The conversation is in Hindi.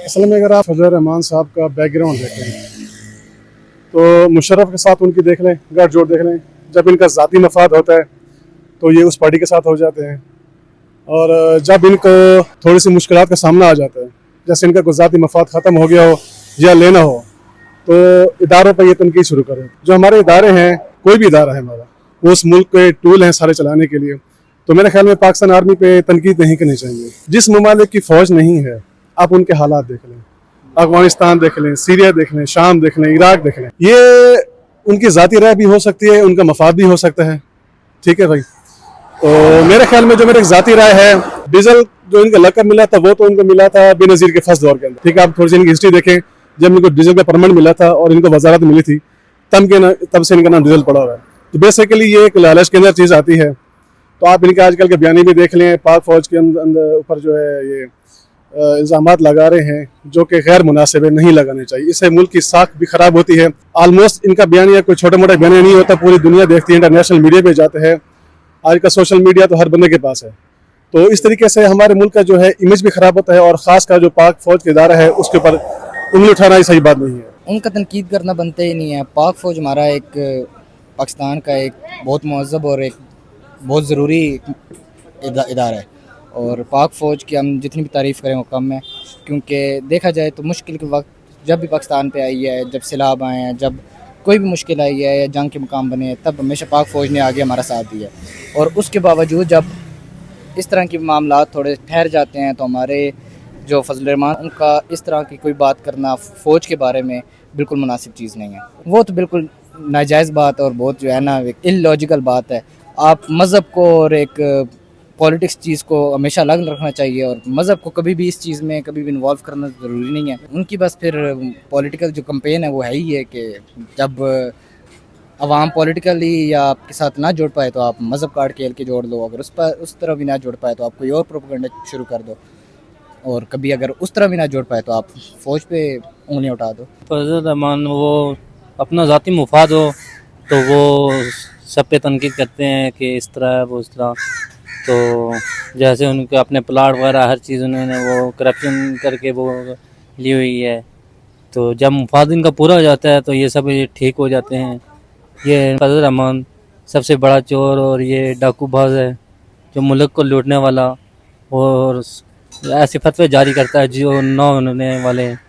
असल में अगर आप फजल रहमान साहब का बैकग्राउंड देखें तो मुशर्रफ के साथ उनकी देख लें, गठजोड़ देख लें। जब इनका ज़ाती मफाद होता है तो ये उस पार्टी के साथ हो जाते हैं, और जब इनको थोड़ी सी मुश्किलात का सामना आ जाता है, जैसे इनका कोई ज़ाती मफाद ख़त्म हो गया हो या लेना हो, तो इदारों पर ये तनकीद शुरू करें। जो हमारे इदारे हैं, कोई भी इदारा है हमारा, वो उस मुल्क के टूल हैं सारे चलाने के लिए। तो मेरे ख्याल में पाकिस्तान आर्मी पे तनकीद नहीं करनी चाहिए। जिस ममालिक की फ़ौज नहीं है, आप उनके हालात देख लें, अफगानिस्तान देख लें, सीरिया देख लें, शाम देख लें, इराक देख लें। ये उनकी ज़ाती राय भी हो सकती है, उनका मफाद भी हो सकता है। ठीक है भाई। तो मेरे ख्याल में जो मेरी ज़ाती राय है, डीजल जो इनका लकब मिला था वो तो इनको मिला था बेनज़ीर के फर्स्ट दौर के अंदर। ठीक है, आप थोड़ी सी इनकी हिस्ट्री देखें। जब इनको डीजल का परमिट मिला था और इनको वजारत मिली थी, तब से इनका नाम डीजल पड़ा हुआ है। तो बेसिकली ये एक लालच के अंदर चीज़ आती है। तो आप इनके आजकल के बयानी भी देख लें, पाक फौज के अंदर ऊपर जो है ये इल्ज़ामात लगा रहे हैं जो कि गैर मुनासिब है, नहीं लगाने चाहिए। इससे मुल्क की साख भी ख़राब होती है। आलमोस्ट इनका बयानिया कोई छोटा मोटा बयानिया नहीं होता, पूरी दुनिया देखती है, इंटरनेशनल मीडिया पे जाते हैं। आज का सोशल मीडिया तो हर बंदे के पास है। तो इस तरीके से हमारे मुल्क का जो है इमेज भी ख़राब होता है, और ख़ासकर जो पाक फौज का इदारा है उसके ऊपर उंगली उठाना ही सही बात नहीं है। उनका तनकीद करना बनता ही नहीं है। पाक फ़ौज हमारा एक पाकिस्तान का एक बहुत महज़ब और एक बहुत ज़रूरी इदारा है, और पाक फ़ौज की हम जितनी भी तारीफ़ करें वो कम है। क्योंकि देखा जाए तो मुश्किल के वक्त जब भी पाकिस्तान पे आई है, जब सैलाब आए हैं, जब कोई भी मुश्किल आई है या जंग के मुकाम बने हैं, तब हमेशा पाक फ़ौज ने आगे हमारा साथ दिया है। और उसके बावजूद जब इस तरह के मामला थोड़े ठहर जाते हैं तो हमारे जो फजल रहमान, उनका इस तरह की कोई बात करना फ़ौज के बारे में बिल्कुल मुनासिब चीज़ नहीं है। वो तो बिल्कुल नाजायज़ बात और बहुत जो है ना इलॉजिकल बात है। आप मज़हब को और एक पॉलिटिक्स चीज़ को हमेशा अलग रखना चाहिए, और मज़हब को कभी भी इस चीज़ में कभी भी इन्वॉल्व करना ज़रूरी नहीं है। उनकी बस फिर पॉलिटिकल जो कैंपेन है वो है ही है कि जब अवाम पॉलिटिकली या आपके साथ ना जुड़ पाए तो आप मज़हब कार्ड खेल के जोड़ लो, अगर उस तरह भी ना जुड़ पाए तो आप कोई और प्रोपेगेंडा शुरू कर दो, और कभी अगर उस तरह भी ना जुड़ पाए तो आप फ़ौज पे उंगलियां उठा दो। फजल रहमान वो अपना ज़ाती मुफाद हो तो वो सब पे तनकीद करते हैं कि इस तरह है वो इस तरह। तो जैसे उनके अपने प्लाट वगैरह हर चीज़ उन्होंने वो करप्शन करके वो ली हुई है, तो जब मुफाद इनका पूरा हो जाता है तो ये सब ये ठीक हो जाते हैं। ये फजल रहमान सबसे बड़ा चोर और ये डाकूबाज है जो मुल्क को लूटने वाला और ऐसे फतवे जारी करता है जो न होने वाले हैं।